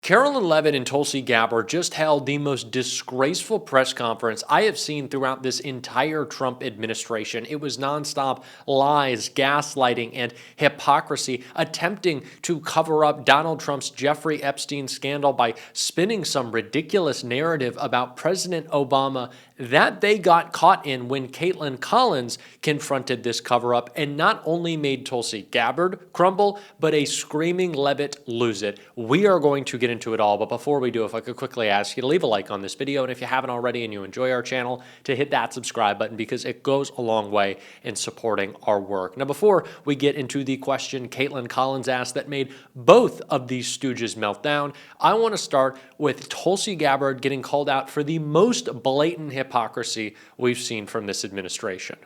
Carolyn Leavitt and Tulsi Gabbard just held the most disgraceful press conference I have seen throughout this entire Trump administration. It was nonstop lies, gaslighting, and hypocrisy, attempting to cover up Donald Trump's Jeffrey Epstein scandal by spinning some ridiculous narrative about President Obama that they got caught in when Caitlin Collins confronted this cover-up and not only made Tulsi Gabbard crumble, but a screaming Leavitt lose it. We are going to get into it all, but before we do, if I could quickly ask you to leave a like on this video, and if you haven't already and you enjoy our channel, to hit that subscribe button because it goes a long way in supporting our work. Now, before we get into the question Caitlin Collins asked that made both of these stooges melt down, I want to start with Tulsi Gabbard getting called out for the most blatant hypocrisy we've seen from this administration.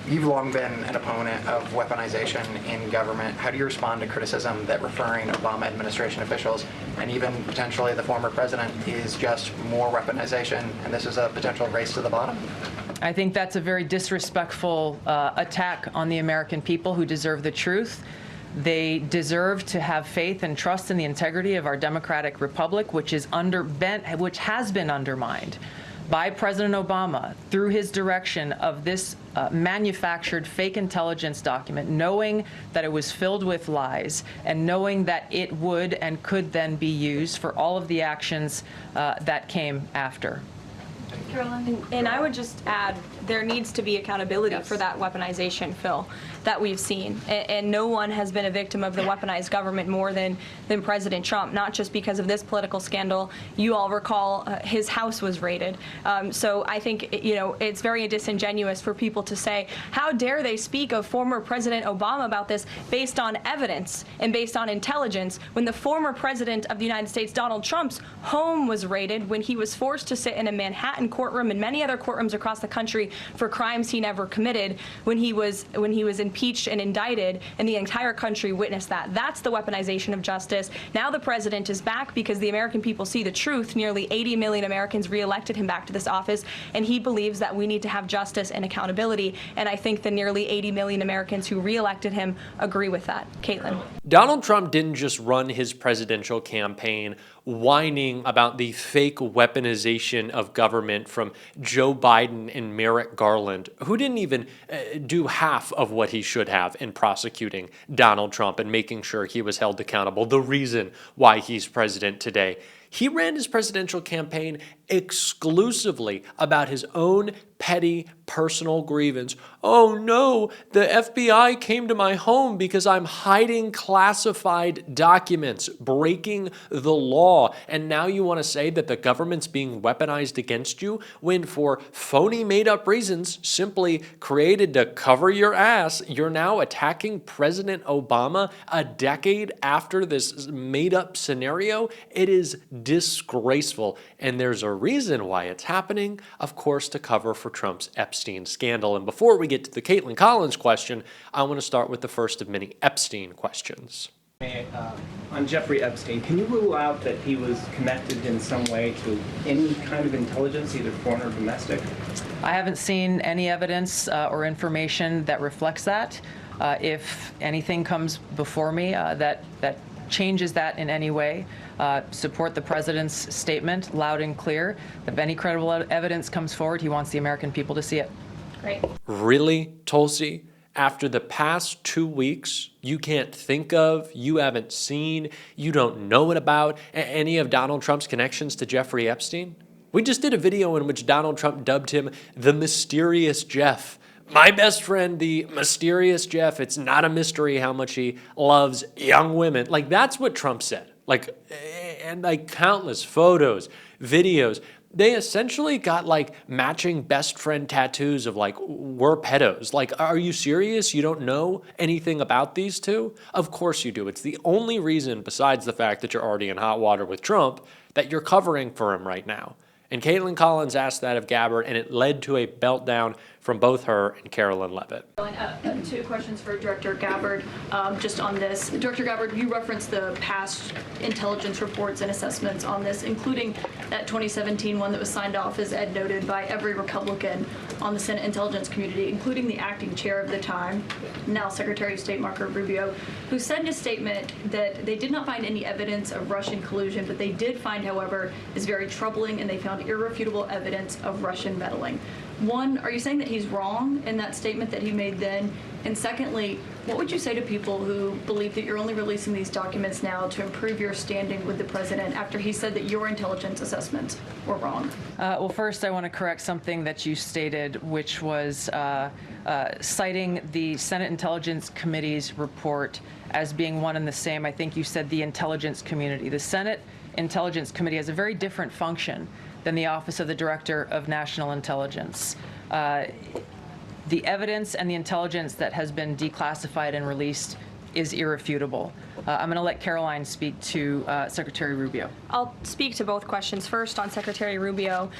You've long been an opponent of weaponization in government. How do you respond to criticism that referring Obama administration officials and even potentially the former president is just more weaponization and this is a potential race to the bottom? I think that's a very disrespectful attack on the American people who deserve the truth. They deserve to have faith and trust in the integrity of our democratic republic, which has been undermined by President Obama through his direction of this manufactured fake intelligence document, knowing that it was filled with lies and knowing that it would and could then be used for all of the actions that came after. Carolyn, and I would just add, there needs to be accountability for that weaponization, Phil, that we've seen. And no one has been a victim of the weaponized government more than President Trump, not just because of this political scandal. You all recall his house was raided. So I think, it's very disingenuous for people to say, how dare they speak of former President Obama about this based on evidence and based on intelligence when the former president of the United States, Donald Trump's home was raided, when he was forced to sit in a Manhattan courtroom and many other courtrooms across the country for crimes he never committed, when he was impeached and indicted, and the entire country witnessed that. That's the weaponization of justice. Now the president is back because the American people see the truth. Nearly 80 million Americans reelected him back to this office, and he believes that we need to have justice and accountability. And I think the nearly 80 million Americans who reelected him agree with that. Caitlin. Donald Trump didn't just run his presidential campaign whining about the fake weaponization of government from Joe Biden and Merrick Garland, who didn't even do half of what he should have in prosecuting Donald Trump and making sure he was held accountable, the reason why he's president today. He ran his presidential campaign exclusively about his own petty personal grievance. Oh no, the FBI came to my home because I'm hiding classified documents, breaking the law. And now you want to say that the government's being weaponized against you when, for phony made-up reasons simply created to cover your ass, you're now attacking President Obama a decade after this made-up scenario? It is disgraceful, and there's a reason why it's happening, of course, to cover for Trump's Epstein scandal. And before we get to the Caitlin Collins question, I want to start with the first of many Epstein questions. On Jeffrey Epstein, can you rule out that he was connected in some way to any kind of intelligence, either foreign or domestic? I haven't seen any evidence or information that reflects that. If anything comes before me that changes that in any way, support the president's statement loud and clear. If any credible evidence comes forward, he wants the American people to see it. Great. Really, Tulsi? After the past 2 weeks, you can't think of, you haven't seen, you don't know it about any of Donald Trump's connections to Jeffrey Epstein? We just did a video in which Donald Trump dubbed him the Mysterious Jeff. My best friend, the Mysterious Jeff. It's not a mystery how much he loves young women. Like, that's what Trump said. And countless photos, videos. They essentially got matching best friend tattoos of we're pedos. Are you serious? You don't know anything about these two? Of course you do. It's the only reason, besides the fact that you're already in hot water with Trump, that you're covering for him right now. And Caitlin Collins asked that of Gabbard, and it led to a meltdown from both her and Carolyn Leavitt. Two questions for Director Gabbard just on this. Director Gabbard, you referenced the past intelligence reports and assessments on this, including that 2017 one that was signed off, as Ed noted, by every Republican on the Senate intelligence community, including the acting chair of the time, now Secretary of State Marco Rubio, who said in a statement that they did not find any evidence of Russian collusion, but they did find, however, is very troubling, and they found irrefutable evidence of Russian meddling. One, are you saying that he's wrong in that statement that he made then? And secondly, what would you say to people who believe that you're only releasing these documents now to improve your standing with the president after he said that your intelligence assessments were wrong? Well, first, I want to correct something that you stated, which was citing the Senate Intelligence Committee's report as being one and the same. I think you said the intelligence community. The Senate Intelligence Committee has a very different function than the Office of the Director of National Intelligence. The evidence and the intelligence that has been declassified and released is irrefutable. I'm going to let Caroline speak to Secretary Rubio. I'll speak to both questions. First, on Secretary Rubio,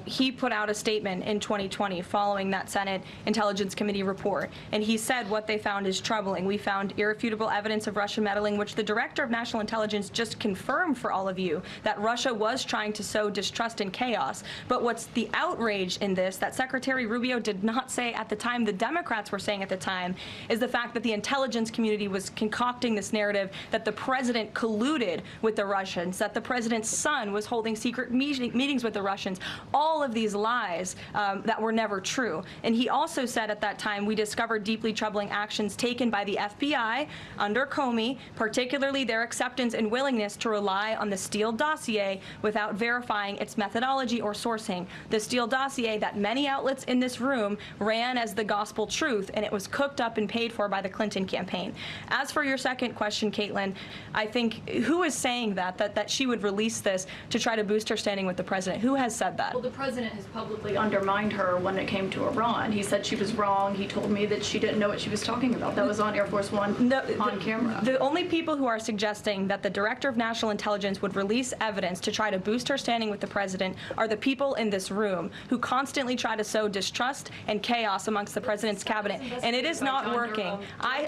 he put out a statement in 2020 following that Senate Intelligence Committee report, and he said what they found is troubling. We found irrefutable evidence of Russian meddling, which the Director of National Intelligence just confirmed for all of you, that Russia was trying to sow distrust and chaos. But what's the outrage in this that Secretary Rubio did not say at the time, the Democrats were saying at the time, is the fact that the intelligence community was concocting this narrative that the president colluded with the Russians, that the president's son was holding secret meetings with the Russians, all of these lies that were never true. And he also said at that time, we discovered deeply troubling actions taken by the FBI under Comey, particularly their acceptance and willingness to rely on the Steele dossier without verifying its methodology or sourcing. The Steele dossier that many outlets in this room ran as the gospel truth, and it was cooked up and paid for by the Clinton campaign. As for your second question, Caitlin, I think who is saying that she would release this to try to boost her standing with the president? Who has said that? Well, the president has publicly undermined her when it came to Iran. He said she was wrong. He told me that she didn't know what she was talking about. That was on Air Force One on camera. The only people who are suggesting that the Director of National Intelligence would release evidence to try to boost her standing with the president are the people in this room who constantly try to sow distrust and chaos amongst the president's cabinet, and it is not working. I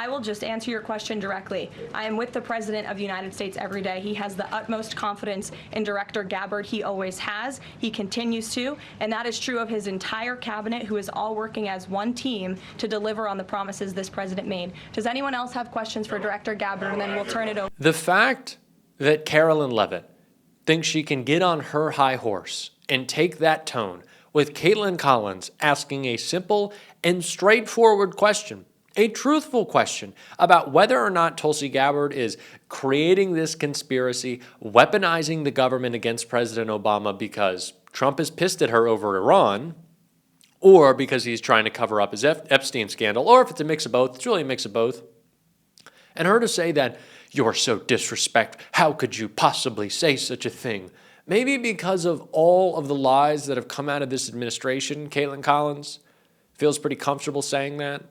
will just answer your question directly. I am with the President of the United States every day. He has the utmost confidence in Director Gabbard. He always has. He continues to. And that is true of his entire cabinet, who is all working as one team to deliver on the promises this president made. Does anyone else have questions for Director Gabbard? And then we'll turn it over. The fact that Carolyn Leavitt thinks she can get on her high horse and take that tone with Caitlin Collins asking a simple and straightforward question, a truthful question about whether or not Tulsi Gabbard is creating this conspiracy, weaponizing the government against President Obama because Trump is pissed at her over Iran, or because he's trying to cover up his Epstein scandal, or if it's a mix of both. It's really a mix of both. And her to say that, you're so disrespectful, how could you possibly say such a thing? Maybe because of all of the lies that have come out of this administration, Caitlin Collins feels pretty comfortable saying that.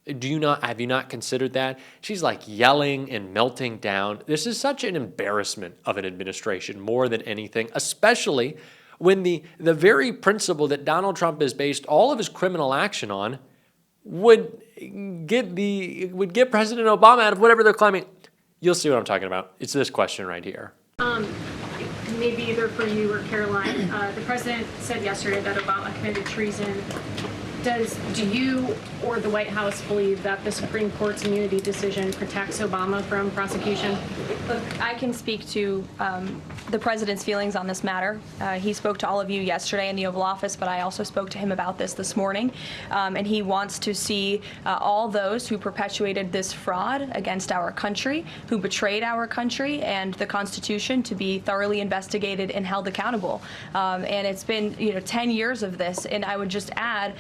Have you not considered that? She's like yelling and melting down. This is such an embarrassment of an administration more than anything, especially when the very principle that Donald Trump has based all of his criminal action on would get President Obama out of whatever they're claiming. You'll see what I'm talking about. It's this question right here. Maybe either for you or Caroline. The president said yesterday that Obama committed treason. Do you or the White House believe that the Supreme Court's immunity decision protects Obama from prosecution? Look, I can speak to the president's feelings on this matter. He spoke to all of you yesterday in the Oval Office, but I also spoke to him about this morning. And he wants to see all those who perpetuated this fraud against our country, who betrayed our country and the Constitution, to be thoroughly investigated and held accountable. And it's been 10 years of this. And I would just add,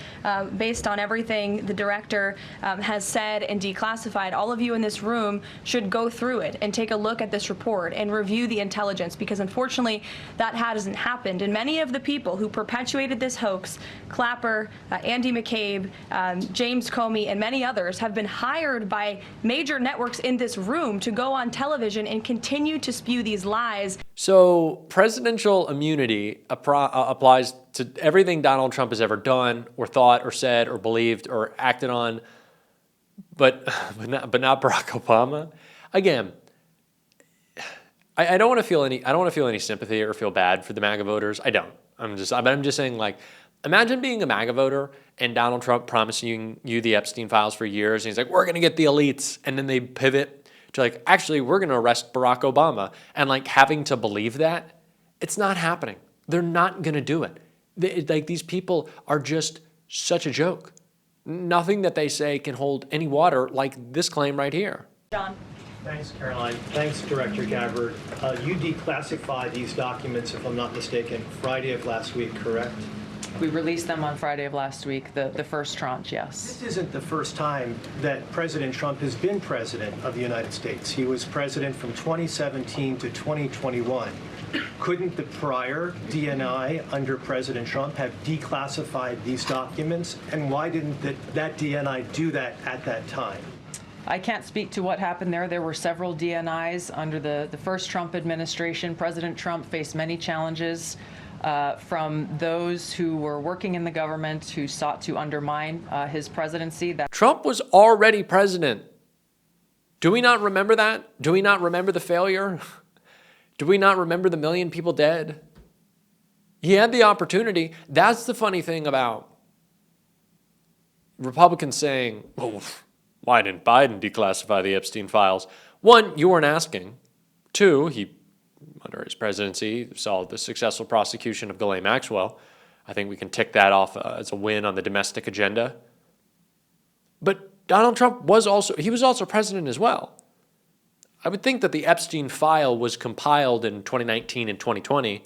based on everything the director has said and declassified, all of you in this room should go through it and take a look at this report and review the intelligence, because unfortunately that hasn't happened. And many of the people who perpetuated this hoax, Clapper, Andy McCabe, James Comey, and many others, have been hired by major networks in this room to go on television and continue to spew these lies. So presidential immunity applies to everything Donald Trump has ever done or thought or said or believed or acted on, but not Barack Obama. Again, I don't want to feel any sympathy or feel bad for the MAGA voters. I don't. I'm just saying, like, imagine being a MAGA voter and Donald Trump promising you the Epstein files for years, and he's like, we're going to get the elites, and then they pivot to like, actually, we're going to arrest Barack Obama, and like having to believe that, it's not happening. They're not going to do it. Like, these people are just such a joke. Nothing that they say can hold any water like this claim right here. John. Thanks, Caroline. Thanks, Director Gabbard. You declassified these documents, if I'm not mistaken, Friday of last week, correct? We released them on Friday of last week, the first tranche, yes. This isn't the first time that President Trump has been president of the United States. He was president from 2017 to 2021. Couldn't the prior DNI under President Trump have declassified these documents? And why didn't that DNI do that at that time? I can't speak to what happened there. There were several DNIs under the first Trump administration. President Trump faced many challenges from those who were working in the government who sought to undermine his presidency. Trump was already president. Do we not remember that? Do we not remember the failure? Do we not remember the million people dead? He had the opportunity. That's the funny thing about Republicans saying, well, why didn't Biden declassify the Epstein files? One, you weren't asking. Two, he, under his presidency, saw the successful prosecution of Ghislaine Maxwell. I think we can tick that off as a win on the domestic agenda. But Donald Trump was also president as well. I would think that the Epstein file was compiled in 2019 and 2020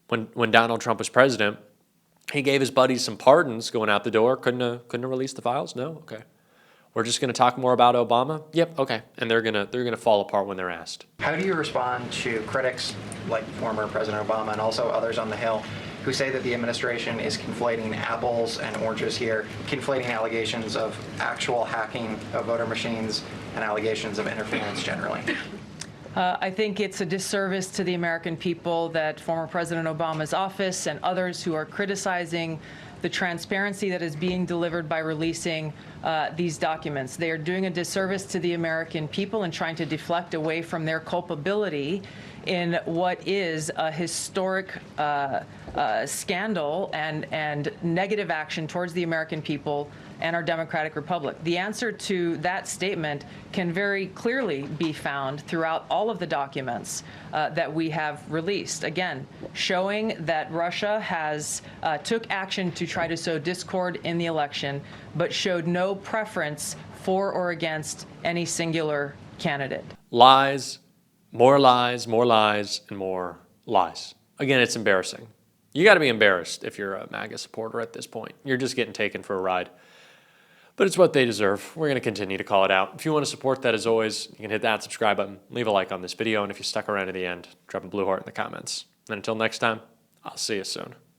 when Donald Trump was president. He gave his buddies some pardons going out the door. Couldn't have released the files? No? Okay. We're just going to talk more about Obama? Yep, okay. And they're gonna fall apart when they're asked. How do you respond to critics like former President Obama and also others on the Hill who say that the administration is conflating apples and oranges here, conflating allegations of actual hacking of voter machines and allegations of interference generally? I think it's a disservice to the American people that former President Obama's office and others who are criticizing the transparency that is being delivered by releasing these documents. They are doing a disservice to the American people and trying to deflect away from their culpability in what is a historic scandal and negative action towards the American people and our democratic republic. The answer to that statement can very clearly be found throughout all of the documents that we have released. Again, showing that Russia has took action to try to sow discord in the election, but showed no preference for or against any singular candidate. Lies, more lies, more lies, and more lies. Again, it's embarrassing. You got to be embarrassed if you're a MAGA supporter at this point. You're just getting taken for a ride. But it's what they deserve. We're going to continue to call it out. If you want to support that, as always, you can hit that subscribe button, leave a like on this video, and if you stuck around to the end, drop a blue heart in the comments. And until next time, I'll see you soon.